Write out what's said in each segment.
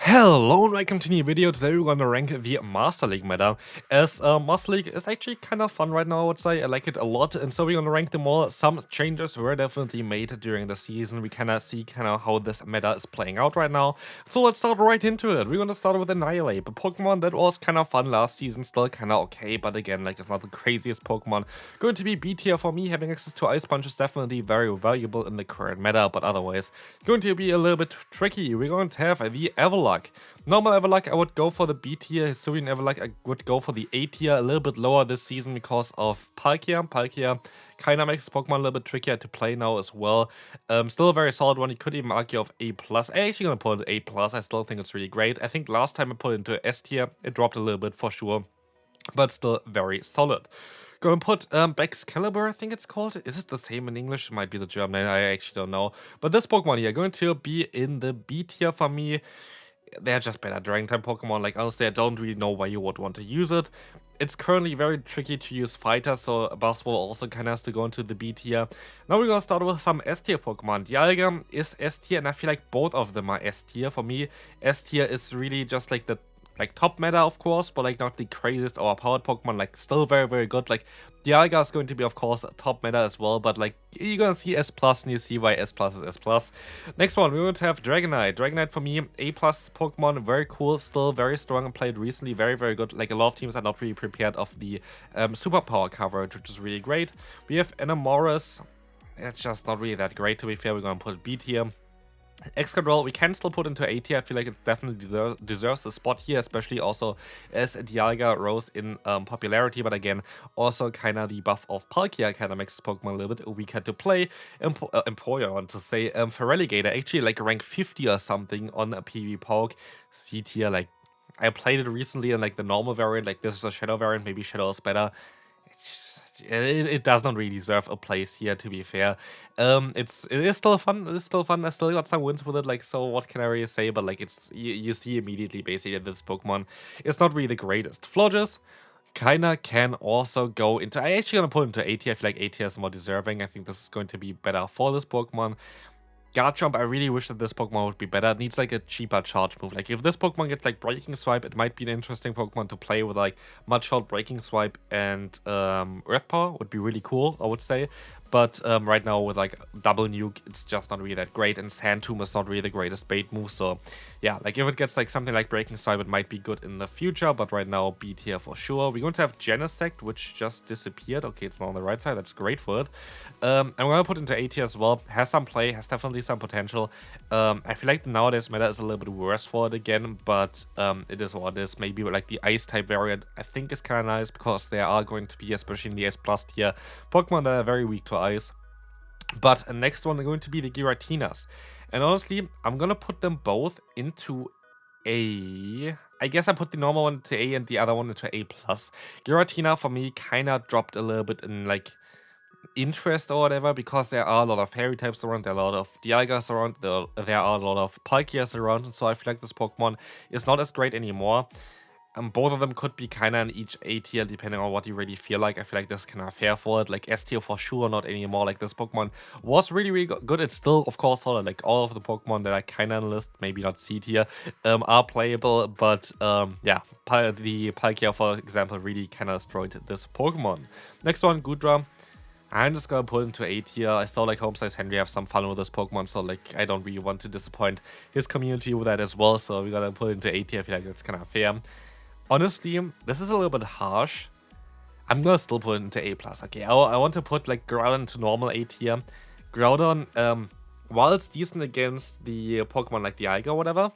Hello and welcome to a new video. Today we're going to rank the Master League meta, as Master League is actually kind of fun right now, I would say. I like it a lot, and so we're going to rank them all. Some changes were definitely made during the season. We kind of see how this meta is playing out right now. So let's start right into it. We're going to start with Annihilate, a Pokemon that was kind of fun last season, still kind of okay, but again, like, it's not the craziest Pokemon. Going to be B tier for me. Having access to Ice Punch is definitely very valuable in the current meta, but otherwise going to be a little bit tricky. We're going to have the Everluck. Normal Everluck, I would go for the B tier. Hisuian Everluck, I would go for the A tier, a little bit lower this season because of Palkia. Palkia kind of makes Pokemon a little bit trickier to play now as well. Still a very solid one. You could even argue of A+. I'm actually going to put it A+. I still think it's really great. I think last time I put it into S tier, it dropped a little bit for sure, but still very solid. Gonna put Excalibur, I think it's called. Is it the same in English? It might be the German name, I actually don't know. But this Pokemon here, going to be in the B tier for me. They're just better Dragon type Pokemon. Like, honestly, I don't really know why you would want to use it. It's currently very tricky to use Fighter, so Buzzwole also kind of has to go into the B tier. Now we're gonna start with some S tier Pokemon. Dialga is S tier, and I feel like both of them are S tier. For me, S tier is really just like the top meta, of course, but like not the craziest overpowered Pokemon, like still very good. Like Dialga is going to be, of course, a top meta as well, but like you're gonna see S+, and you see why S+ is S+. Next one, we're going to have Dragonite. Dragonite for me, A+ Pokemon, very cool, still very strong and played recently, very good. Like a lot of teams are not really prepared of the superpower coverage, which is really great. We have Enamoris. It's just not really that great, to be fair. We're gonna put it B tier. Excadrill, we can still put into A tier. I feel like it definitely deserves a spot here, especially also as Dialga rose in popularity, but again, also kind of the buff of Palkia kind of makes Pokemon a little bit weaker to play. Empoleon, I want to say, for Relegator, actually like rank 50 or something on a PV Poke. C tier, like, I played it recently in like the normal variant, like this is a Shadow variant, maybe Shadow is better. It does not really deserve a place here, to be fair. It is still fun. I still got some wins with it. Like, so what can I really say? But like, it's you see immediately basically that this Pokemon is not really the greatest. Florges kinda can also go into. I actually gonna put into A tier. I feel like A tier is more deserving. I think this is going to be better for this Pokemon. Garchomp, I really wish that this Pokemon would be better. It needs like a cheaper charge move. Like if this Pokemon gets like Breaking Swipe, it might be an interesting Pokemon to play with like Mudshot, Breaking Swipe, and Earth Power would be really cool, I would say. But right now with like double nuke, it's just not really that great, and Sand Tomb is not really the greatest bait move. So yeah, like if it gets like something like Breaking Swipe, it might be good in the future, but right now B tier for sure. We're going to have Genesect, which just disappeared. Okay, it's not on the right side, that's great for it. I'm gonna put into A tier as well. Has some play, has definitely some potential. I feel like the nowadays meta is a little bit worse for it again, but it is what it is. Maybe like the Ice type variant I think is kind of nice, because there are going to be, especially in the S+ tier, Pokemon that are very weak to Ice. But next one are going to be the Giratinas, and honestly, I'm gonna put them both into A. I guess I put the normal one into A and the other one into A+. Giratina for me kind of dropped a little bit in like interest or whatever, because there are a lot of fairy types around, there are a lot of Dialgas around, there are a lot of Palkias around, and so I feel like this Pokemon is not as great anymore. Both of them could be kind of in each A tier, depending on what you really feel like. I feel like this is kind of fair for it. Like S tier for sure, not anymore. Like this Pokemon was really good. It's still, of course, solid. Like all of the Pokemon that are kind of on the list, maybe not C tier, are playable. But yeah, the Palkia, for example, really kind of destroyed this Pokemon. Next one, Goodra. I'm just gonna put into A tier. I saw like Homesize Henry have some fun with this Pokemon, so like I don't really want to disappoint his community with that as well. So we gotta put it into A tier. I feel like that's kind of fair. Honestly, this is a little bit harsh. I'm gonna still put it into A+. Okay, I want to put like Groudon to normal A tier. Groudon, while it's decent against the Pokemon like Dialga or whatever,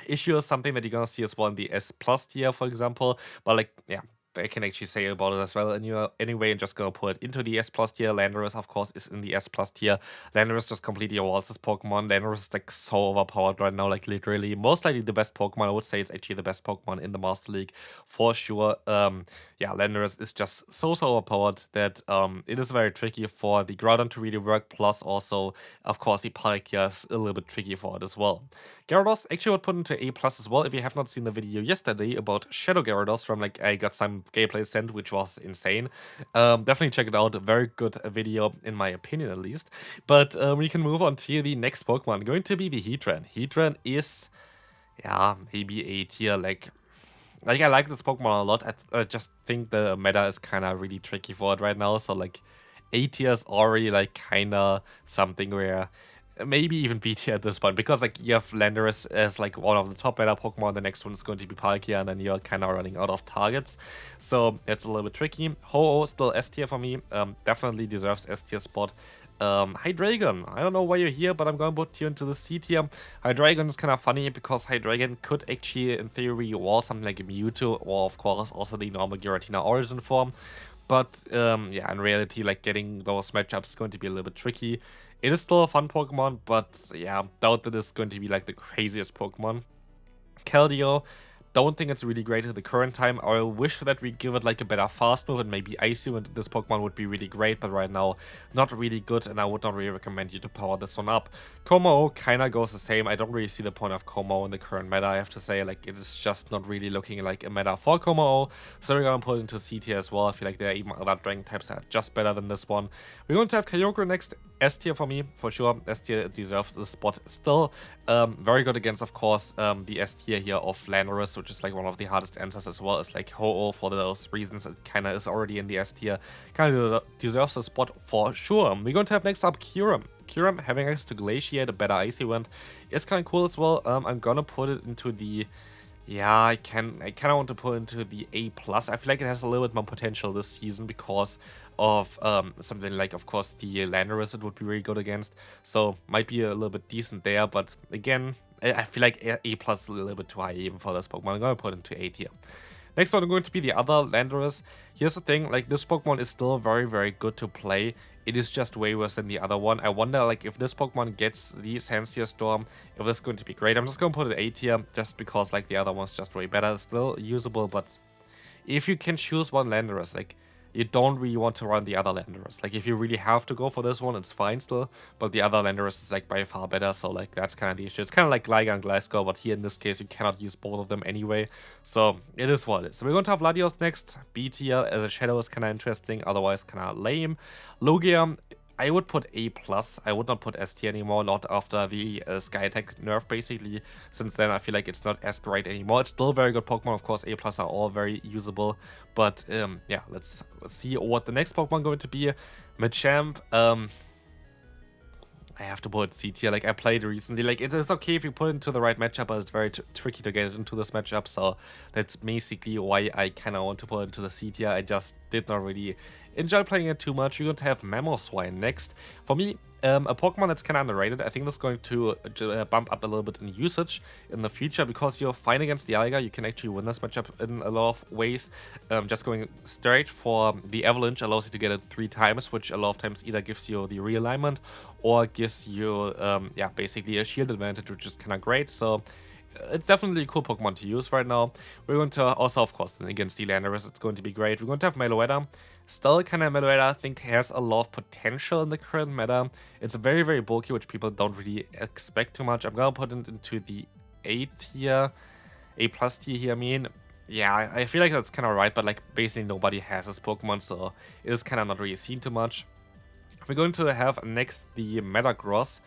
Issue is something that you're gonna see as well in the S+ tier, for example. But like, yeah, I can actually say about it as well anyway, and just gonna put it into the S+ tier. Landorus, of course, is in the S+ tier. Landorus just completely walls this Pokemon. Landorus is like so overpowered right now, like literally most likely the best Pokemon. I would say it's actually the best Pokemon in the Master League for sure. Yeah, Landorus is just so overpowered that it is very tricky for the Groudon to really work. Plus also, of course, the Palkia is a little bit tricky for it as well. Gyarados actually would put into A+ as well. If you have not seen the video yesterday about Shadow Gyarados from like, I got some gameplay sent, which was insane. Definitely check it out. A very good video, in my opinion at least. But we can move on to the next Pokemon, going to be the Heatran. Heatran is yeah, maybe A tier. Like I like this Pokemon a lot. I just think the meta is kind of really tricky for it right now. So like A tier is already like kind of something where maybe even B tier at this point, because like you have Landorus as like one of the top meta Pokemon. The next one is going to be Palkia, and then you're kind of running out of targets. So it's a little bit tricky. Ho-Oh still S tier for me. Definitely deserves S tier spot. Hydreigon, I don't know why you're here, but I'm gonna put you into the C tier. Hydreigon is kind of funny because Hydreigon could actually, in theory, wall something like a Mewtwo, or of course also the normal Giratina Origin form. But yeah, in reality, like getting those matchups is going to be a little bit tricky. It is still a fun Pokemon, but yeah, doubt that it's going to be like the craziest Pokemon. Keldeo, don't think it's really great at the current time. I wish that we give it like a better fast move, and maybe Icy Wind. This Pokemon would be really great, but right now not really good, and I would not really recommend you to power this one up. Como kinda goes the same. I don't really see the point of Como in the current meta, I have to say. Like, it is just not really looking like a meta for Como, so we're gonna put it into C tier as well. I feel like there are even other Dragon types that are just better than this one. We're going to have Kyogre next. S tier for me, for sure. S tier deserves the spot still. Very good against, of course, the S tier here of Landorus, which is like one of the hardest answers, as well as like Ho-Oh. For those reasons, it kind of is already in the S tier. Kind of deserves a spot for sure. We're going to have next up Kyurem. Kyurem having access to Glaciate, a better Icy Wind, is kind of cool as well. I'm gonna put it into the... Yeah, I kind of want to put it into the A+. I feel like it has a little bit more potential this season because of something like, of course, the Landorus it would be really good against. So might be a little bit decent there, but again, I feel like A+ is a little bit too high even for this Pokemon. I'm going to put it into A tier. Next one, I'm going to be the other Landorus. Here's the thing, like, this Pokemon is still very, very good to play. It is just way worse than the other one. I wonder, like, if this Pokemon gets the Sandsea Storm, if this is going to be great. I'm just going to put it A tier, just because, like, the other one's just way better. It's still usable, but if you can choose one Landorus, like, you don't really want to run the other Landorus. Like, if you really have to go for this one, it's fine still, but the other Landorus is, like, by far better, so, like, that's kind of the issue. It's kind of like Gligar and Gliscor, but here in this case, you cannot use both of them anyway, so it is what it is. So we're going to have Latios next. B tier as a Shadow is kind of interesting, otherwise kind of lame. Lugia, I would put A+. I would not put S tier anymore, not after the Sky Attack nerf, basically. Since then, I feel like it's not as great anymore. It's still a very good Pokemon, of course. A+ are all very usable. But yeah, let's see what the next Pokemon going to be. Machamp, I have to put it C tier. Like, I played recently. Like, it is okay if you put it into the right matchup, but it's very tricky to get it into this matchup. So that's basically why I kind of want to put it into the C tier. I just did not really enjoy playing it too much. We're going to have Mamoswine next. For me, a Pokemon that's kind of underrated. I think that's going to bump up a little bit in usage in the future, because you're fine against the Dialga. You can actually win this matchup in a lot of ways. Just going straight for the Avalanche allows you to get it 3 times, which a lot of times either gives you the realignment or gives you, yeah, basically a shield advantage, which is kind of great. So it's definitely a cool Pokemon to use right now. We're going to also, of course, then against the Landorus, it's going to be great. We're going to have Meloetta. Still kind of Meloetta, I think, has a lot of potential in the current meta. It's very, very bulky, which people don't really expect too much. I'm going to put it into the A tier, A+ tier here, I mean. Yeah, I feel like that's kind of right, but like basically nobody has this Pokemon, so it is kind of not really seen too much. We're going to have next the Metagross.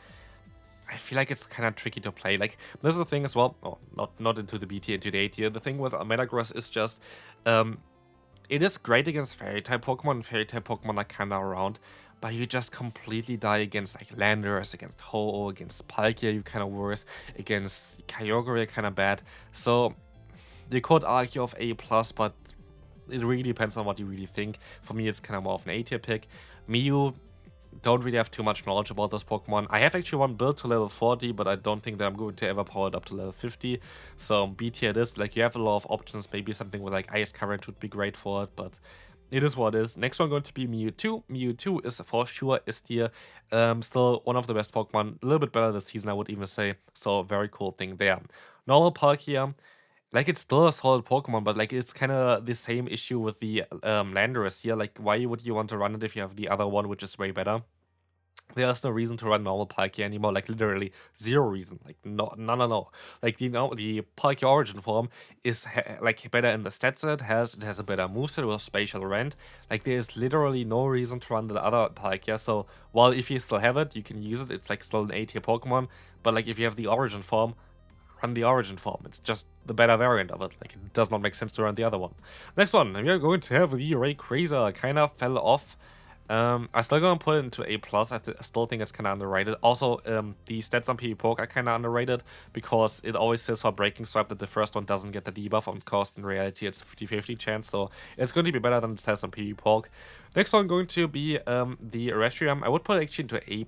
I feel like it's kind of tricky to play. Like, this is the thing as well. Oh, not into the B tier, into the A tier. The thing with Metagross is just, it is great against Fairy-type Pokemon, and Fairy-type Pokemon are kind of around, but you just completely die against like Landorus, against Ho-Oh, against Palkia, you kind of worse, against Kyogre, you're kind of bad. So you could argue of A+, but it really depends on what you really think. For me, it's kind of more of an A tier pick. Mew, don't really have too much knowledge about this Pokemon. I have actually one build to level 40, but I don't think that I'm going to ever power it up to level 50. So B tier it is. Like, you have a lot of options. Maybe something with like Ice Current would be great for it, but it is what it is. Next one going to be Mewtwo. Mewtwo is for sure S tier. Still one of the best Pokemon. A little bit better this season, I would even say. So very cool thing there. Normal Palkia. Like, it's still a solid Pokemon, but like it's kind of the same issue with the Landorus here. Like, why would you want to run it if you have the other one, which is way better? There's no reason to run normal Palkia anymore, like literally 0 reason. Like, no. Like, the Palkia Origin form is like better in the stats it has a better moveset with Spatial Rend. Like, there's literally no reason to run the other Palkia. So while if you still have it, you can use it. It's like still an A tier Pokemon, but like if you have the Origin form, on the origin form. It's just the better variant of it. Like, it does not make sense to run the other one. Next one, we are going to have the Rayquaza. Kind of fell off. I'm still gonna put it into A+. I still think it's kind of underrated. Also, the stats on PvPoke are kind of underrated because it always says for Breaking Swipe that the first one doesn't get the debuff. Of course, in reality, it's 50-50 chance, so it's going to be better than it says on PvPoke. Next one going to be the Reshiram. I would put it actually into A+.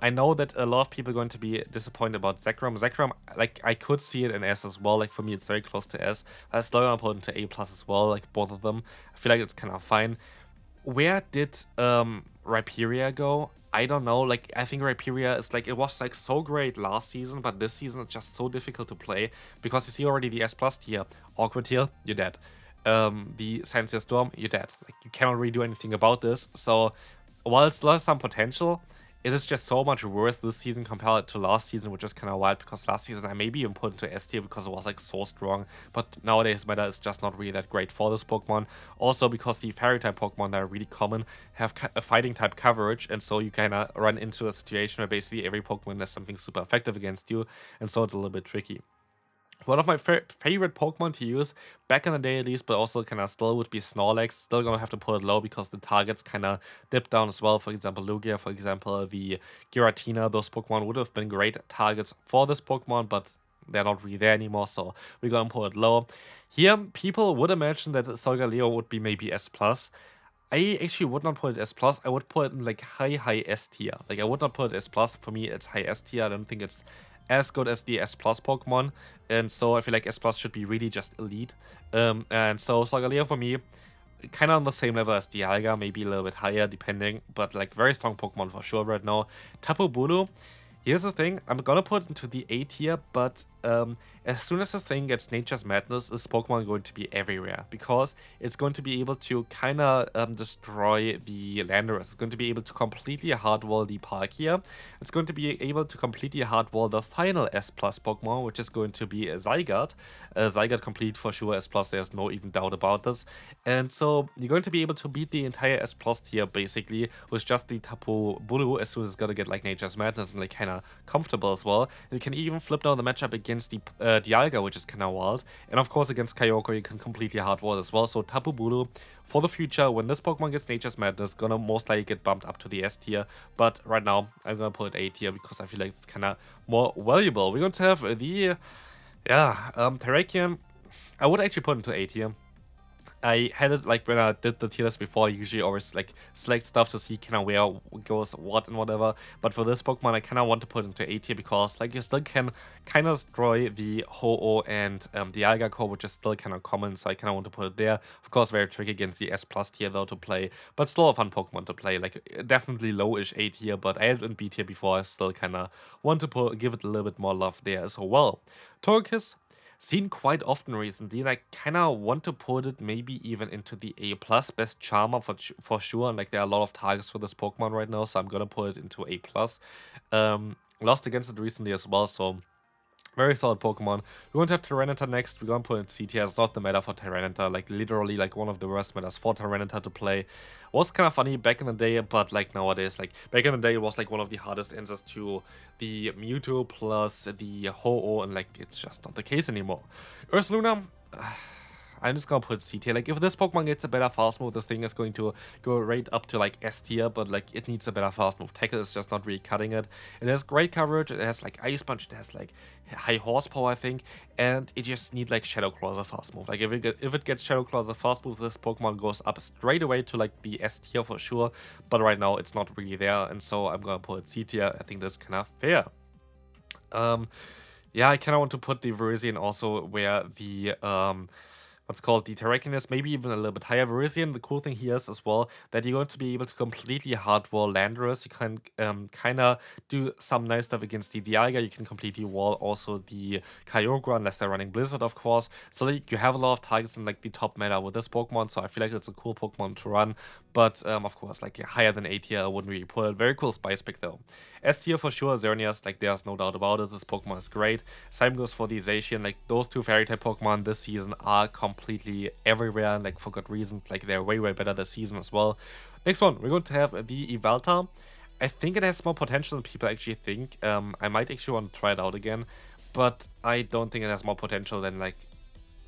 I know that a lot of people are going to be disappointed about Zekrom. Zekrom, like, I could see it in S as well. Like, for me, it's very close to S. I still gonna put it into A+ as well, like, both of them. I feel like it's kind of fine. Where did Rhyperior go? I don't know. Like, I think Rhyperior is like, it was like so great last season, but this season it's just so difficult to play because you see already the S+ tier, Awkward tier, you're dead. The Science Storm, you're dead. Like, you cannot really do anything about this. So while it still has some potential, it is just so much worse this season compared to last season, which is kind of wild because last season I maybe even put into S tier because it was like so strong. But nowadays Meta is just not really that great for this Pokemon. Also because the Fairy type Pokemon that are really common have a fighting type coverage, and so you kind of run into a situation where basically every Pokemon has something super effective against you, and so it's a little bit tricky. One of my favorite Pokemon to use, back in the day at least, but also kind of still, would be Snorlax. Still gonna have to put it low because the targets kind of dip down as well. For example, Lugia, for example, the Giratina, those Pokemon would have been great targets for this Pokemon, but they're not really there anymore, so we're gonna put it low. Here, people would imagine that Solgaleo would be maybe S+. I actually would not put it S+. I would put it in like high S tier. Like, I would not put it S+. For me, it's high S tier. I don't think it's as good as the S+ Pokemon, and so I feel like S+ should be really just elite. And so Solgaleo for me, kind of on the same level as Dialga, maybe a little bit higher depending, but like very strong Pokemon for sure right now. Tapu Bulu, here's the thing, I'm gonna put it into the A tier, but as soon as this thing gets Nature's Madness, this Pokemon is going to be everywhere, because it's going to be able to kind of destroy the Landorus. It's going to be able to completely hardwall the Palkia. It's going to be able to completely hardwall the final S+ Pokemon, which is going to be a Zygarde. Zygarde complete for sure S+, there's no even doubt about this. And so you're going to be able to beat the entire S+ tier basically with just the Tapu Bulu as soon as it's gonna get like Nature's Madness and like kind of comfortable as well. You can even flip down the matchup against the Dialga, which is kind of wild. And of course against Kyoko you can completely hardwall as well. So Tapu Bulu, for the future, when this Pokemon gets Nature's Madness, gonna most likely get bumped up to the S tier. But right now, I'm gonna put it A tier because I feel like it's kind of more valuable. We're going to have the, Terrakion. I would actually put into A tier. I had it like when I did the tier list before. I usually always like select stuff to see kind of where goes what and whatever. But for this Pokemon, I kind of want to put it into A tier because like you still can kind of destroy the Ho-Oh and the Alga core, which is still kind of common. So I kind of want to put it there. Of course, very tricky against the S+ tier though to play, but still a fun Pokemon to play. Like definitely lowish A tier, but I had it in B tier before. I still kind of want to give it a little bit more love there as well. Torkiss, seen quite often recently, and I kind of want to put it maybe even into the A+, best Charmer for sure, and like there are a lot of targets for this Pokemon right now, so I'm gonna put it into A+. Lost against it recently as well, so very solid Pokemon. We're going to have Tyranitar next. We're going to put it in C tier. It's not the meta for Tyranitar. Like, literally, like, one of the worst metas for Tyranitar to play. Was kind of funny back in the day, but, like, nowadays, like, back in the day, it was, like, one of the hardest answers to the Mewtwo plus the Ho-Oh, and, like, it's just not the case anymore. Ursaluna, I'm just gonna put C tier. Like, if this Pokemon gets a better fast move, this thing is going to go right up to like S tier, but like it needs a better fast move. Tackle is just not really cutting it. It has great coverage, it has like Ice Punch, it has like high horsepower, I think, and it just needs like Shadow Claw as a fast move. Like if it gets Shadow Claw as a fast move, this Pokemon goes up straight away to like the S tier for sure, but right now it's not really there, and so I'm gonna put it C tier. I think that's kind of fair. Yeah, I kind of want to put the Virizion also where the what's called the Terrakion is, maybe even a little bit higher. Virizion, the cool thing here is as well that you're going to be able to completely hardwall Landorus. You can kind of do some nice stuff against the Dialga. You can completely wall also the Kyogre, unless they're running Blizzard, of course. So like, you have a lot of targets in like the top meta with this Pokemon, so I feel like it's a cool Pokemon to run. But of course, like higher than A tier, I wouldn't really put it. Very cool Spice pick though. S tier for sure, Xerneas, like there's no doubt about it. This Pokemon is great. Same goes for the Zacian. Like those two Fairy type Pokemon this season are completely everywhere, like for good reason. Like they're way better this season as well. Next one, we're going to have the Yveltal. I think it has more potential than people actually think. I might actually want to try it out again, but I don't think it has more potential than like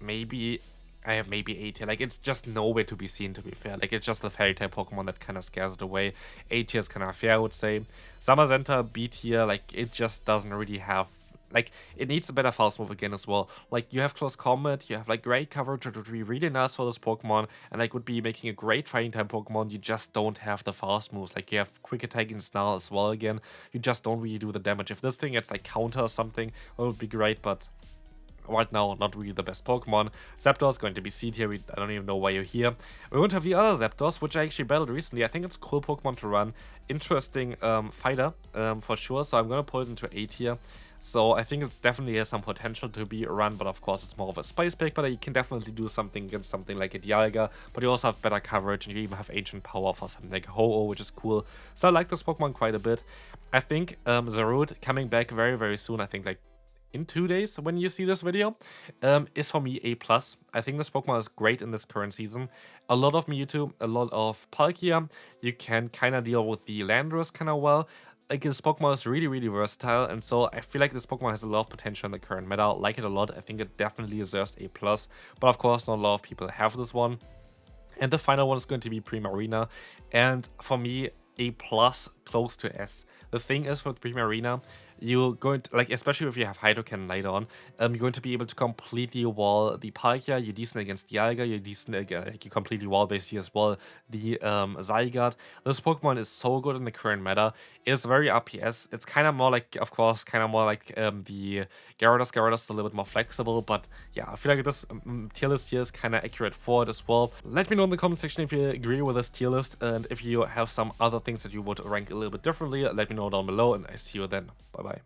maybe I have maybe A tier. Like, it's just nowhere to be seen, to be fair. Like, it's just the fairy type Pokemon that kind of scares it away. A tier is kind of fair, I would say. Zamazenta, B tier, like, it just doesn't really have. Like, it needs a better fast move again as well. Like, you have close combat, you have like great coverage, which would be really nice for this Pokemon, and like would be making a great fighting type Pokemon. You just don't have the fast moves. Like, you have quick attack and snarl as well again. You just don't really do the damage. If this thing gets like counter or something, it would be great, but right now, not really the best Pokemon. Zapdos is going to be seed here. I don't even know why you're here. We're going to have the other Zapdos, which I actually battled recently. I think it's a cool Pokemon to run. Interesting fighter, for sure. So I'm going to put it into A tier. So I think it definitely has some potential to be run, but of course it's more of a spice pick. But you can definitely do something against something like a Dialga. But you also have better coverage, and you even have ancient power for something like a Ho-Oh, which is cool. So I like this Pokemon quite a bit. I think Zarude coming back very, very soon. I think like in 2 days when you see this video, is for me A+. I think this Pokemon is great in this current season. A lot of Mewtwo, a lot of Palkia. You can kind of deal with the Landorus kind of well. Like, this Pokemon is really, really versatile, and so I feel like this Pokemon has a lot of potential in the current meta. I like it a lot. I think it definitely deserves A+, but of course not a lot of people have this one. And the final one is going to be Primarina, and for me, A+, close to S. The thing is, with Primarina, you're going to, like, especially if you have Hydro Cannon later on, you're going to be able to completely wall the Palkia. You're decent against Dialga, you're decent against, like, you completely wall basically as well the Zygarde. This Pokemon is so good in the current meta. It is very RPS. It's kind of more like, of course, kind of more like the Gyarados. Gyarados is a little bit more flexible, but yeah, I feel like this tier list here is kind of accurate for it as well. Let me know in the comment section if you agree with this tier list, and if you have some other things that you would rank a little bit differently, let me know down below, and I see you then. Bye bye.